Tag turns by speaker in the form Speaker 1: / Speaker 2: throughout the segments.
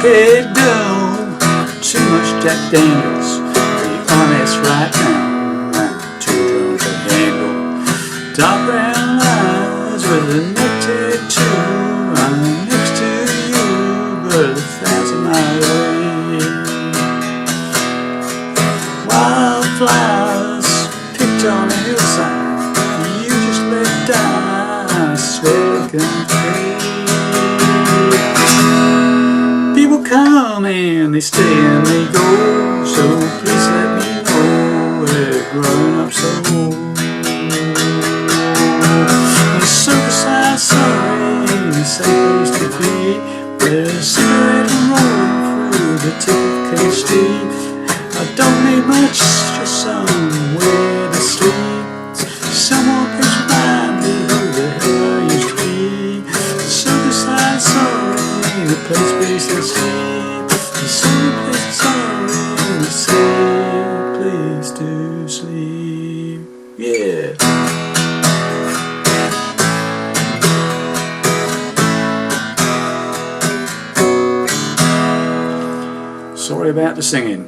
Speaker 1: Hey, no, too much Jack Daniels. Be honest right now, I'm too drunk to handle. Dark brown eyes with a neck tattoo. I'm next to you, but 1,000 miles away. Wildflowers picked on a hillside, you just let die. I swear to God. People come and they stay and they go, so please let me know we're growing up so old. The suicide sorry, the same place to be. There's a cigarette and rolling through the tip of K Street. I don't need much, just somewhere to sleep. Someone please remind me who the hell I used to be. The suicide sorry, the place to sleep. The same place sorry, the same place to sleep. Yeah. Sorry about the singing.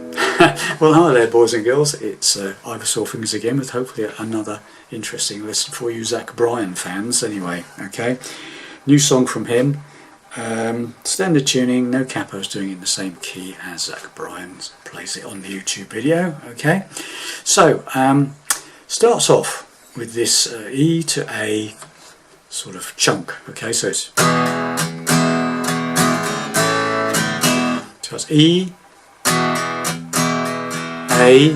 Speaker 1: Well, hi there boys and girls, it's Ivor Fingers again with hopefully another interesting lesson for you Zach Bryan fans anyway, okay. New song from him, standard tuning, no capos, doing it in the same key as Zach Bryan plays it on the YouTube video, okay. So, starts off with this E to A sort of chunk, okay, so it's E, A,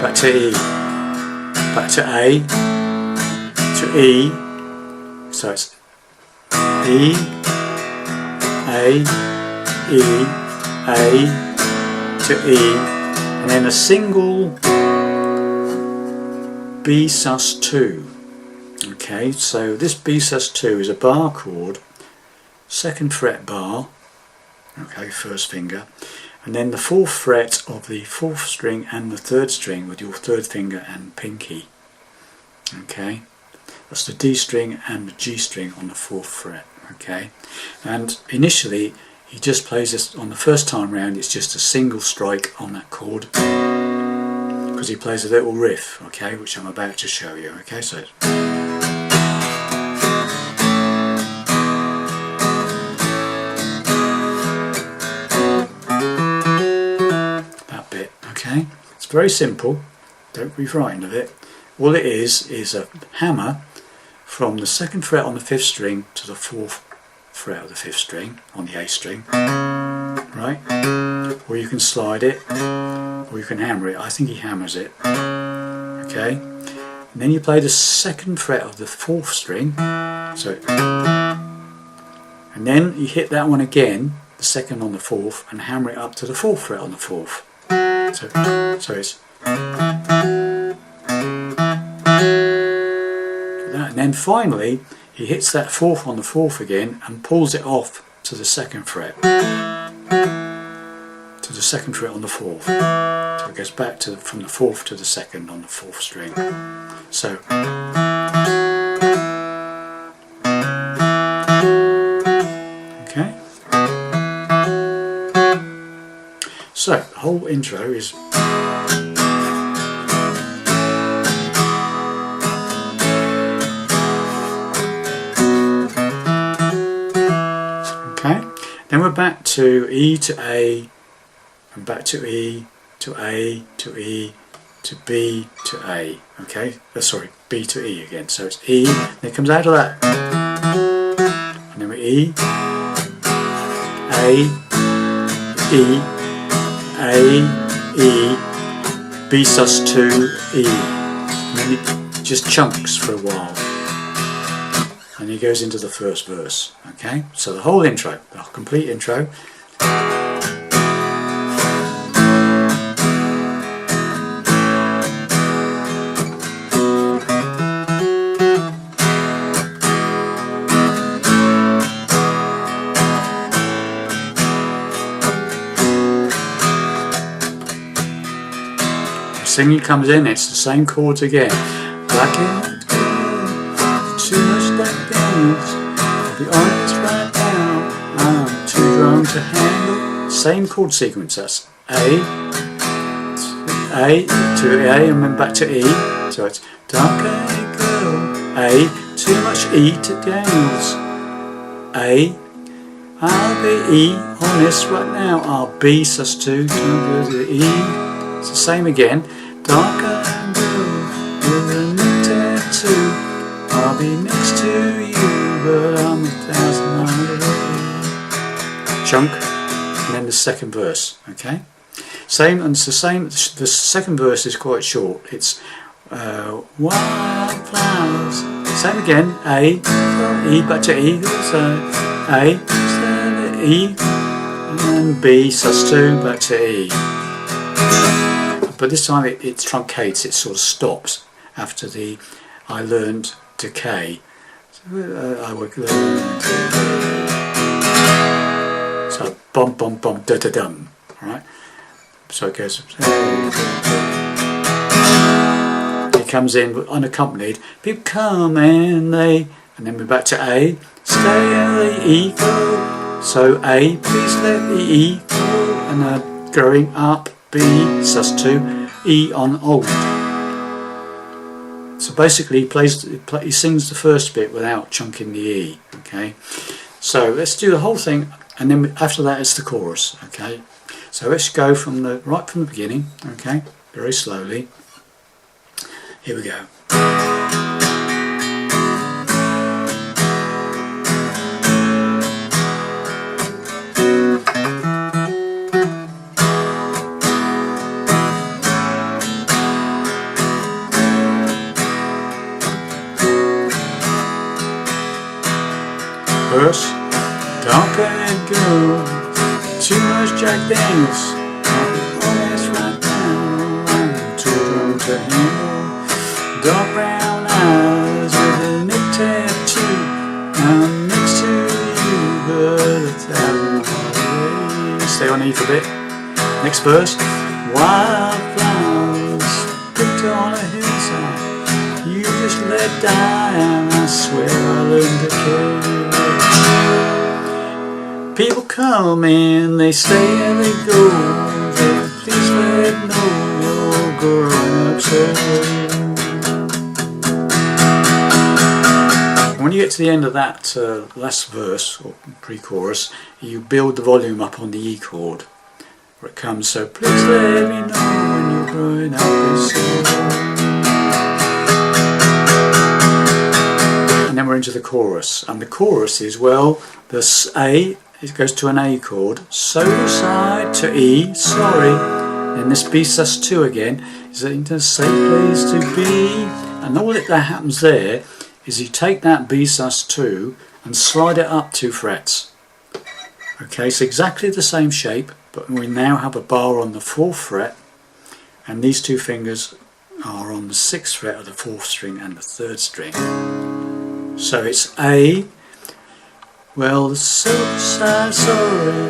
Speaker 1: back to E, back to A, to E, so it's E, A, E, A, to E, and then a single B sus2. Okay, so this B sus2 is a bar chord, 2nd fret bar, okay, 1st finger, and then the 4th fret of the 4th string and the 3rd string with your 3rd finger and pinky. Okay, that's the D string and the G string on the 4th fret. Okay, and initially he just plays this on the first time round, it's just a single strike on that chord because he plays a little riff, okay, which I'm about to show you. Okay, so okay, it's very simple, don't be frightened of it. All it is a hammer from the 2nd fret on the 5th string to the 4th fret of the 5th string on the A string, right? Or you can slide it, or you can hammer it. I think he hammers it, okay? And then you play the 2nd fret of the 4th string, so, and then you hit that one again, the 2nd on the 4th, and hammer it up to the 4th fret on the 4th. So it's that, and then finally he hits that 4th on the 4th again and pulls it off to the 2nd fret, to the 2nd fret on the 4th. So it goes back to from the 4th to the 2nd on the 4th string. So okay. So the whole intro is okay. Then we're back to E to A, and back to E to A to E to B to A. Okay, sorry, B to E again. So it's E, then it comes out of that, and then we're E, A, E, A, E, B sus2, E, and then it just chunks for a while, and he goes into the first verse. Okay, so the whole intro, the complete intro. Singing comes in, it's the same chords again. Black and too much Jack Daniels. I'll be honest right now, I'm too drunk to handle. same chord sequence. That's A to A and then back to E. So it's dark eyed girl, A, too much E to dance. A, I'll be E on this right now. I'll B sus2 to E. It's the same again. Dark eyed girl with a new tattoo. I'll be next to you, but I'm 1,000 miles away. Chunk, and then the second verse. Okay. Same, and it's the same. The second verse is quite short. It's wildflowers. Same again. A, E back to E. So A, E, and then B sus2 back to E. But this time it truncates. It sort of stops after the I learned decay. I would learn. So bum bum bum da da dum. All right. So it goes. It comes in unaccompanied. People come and they, and then we're back to A. Stay and the E go. So A, please let the E go, and growing up B sus2 E on old. So basically he sings the first bit without chunking the E. Okay. So let's do the whole thing, and then after that it's the chorus. Okay. So let's go right from the beginning, okay, very slowly. Here we go. Verse, dark-eyed girl, too much Jack Daniels, I'll be honest right now, I'm too drunk to handle. Dark brown eyes with a neck tattoo, I'm next to you, but 1,000 miles away. Stay on E for a bit. Next verse. Wildflowers picked on a hillside, you just let die, and I swear I learned to care. People come and they stay and they go. So please let know you're growing up so. When you get to the end of that last verse or pre-chorus, you build the volume up on the E chord, where it comes. So please let me know when you're growing up so. And then we're into the chorus, and the chorus is, well, the A. It goes to an A chord, so side to E, sorry, and this B sus2 again is in the same place to be, and all that happens there is you take that B sus2 and slide it up 2 frets. Okay, so exactly the same shape, but we now have a bar on the 4th fret, and these 2 fingers are on the 6th fret of the 4th string and the 3rd string. So it's A. Well, the so side sorry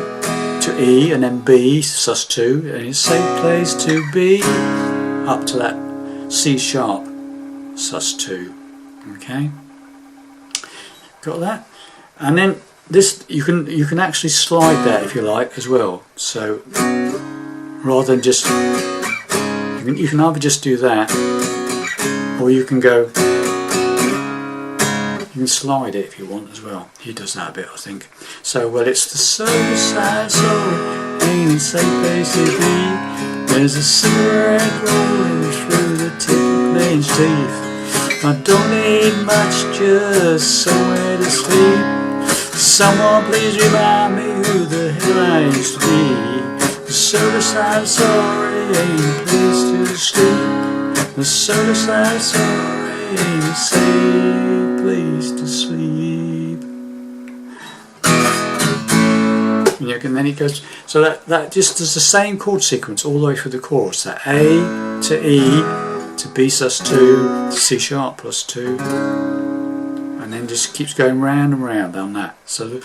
Speaker 1: to E, and then B sus2, and it's same place to B up to that C sharp sus2. Okay, got that? And then this you can actually slide that if you like as well. So rather than just you can either just do that, or you can go. You can slide it if you want as well. He does that a bit, I think. So, well, it's the sober side, sorry, ain't the same place to be. There's a cigarette rolling through the tip of Plain's teeth. I don't need much, just somewhere to sleep. Someone please remind me who the hell I used to be. The sober side, sorry, ain't the place to sleep. The sober side, sorry, ain't the same place to sleep. And then it goes, so that just does the same chord sequence all the way through the chorus. That A to E to B sus2 to C sharp +2, and then just keeps going round and round on that. So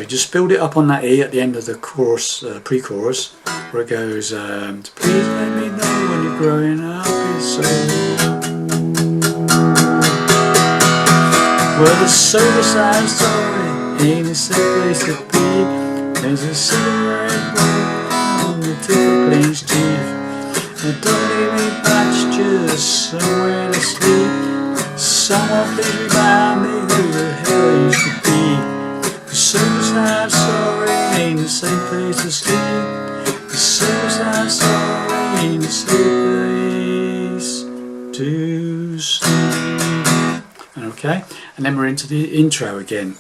Speaker 1: just build it up on that E at the end of the chorus, pre-chorus, where it goes, please let me know when you're growing up so. Well, the sober side story ain't the same place to be. There's a cigarette on the tip of Clean's teeth. Don't leave me back, just somewhere to sleep. Someone please remind me who the hell I used to be. The suicide story ain't the same place to sleep. The suicide story ain't the same place to sleep. Okay, and then we're into the intro again.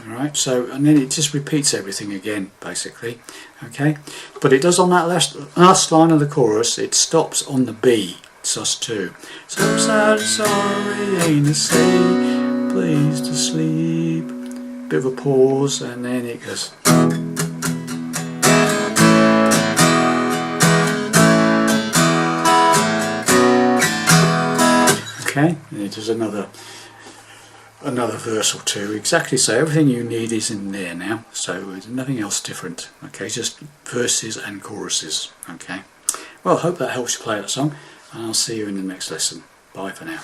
Speaker 1: Alright, so, and then it just repeats everything again, basically. Okay, but it does on that last line of the chorus, it stops on the B, sus2. Suicide story ain't the same place to sleep. Bit of a pause, and then it goes. Okay, and it does another verse or two, exactly. So everything you need is in there now, so there's nothing else different. Okay, just verses and choruses. Okay, well, I hope that helps you play that song, and I'll see you in the next lesson. Bye for now.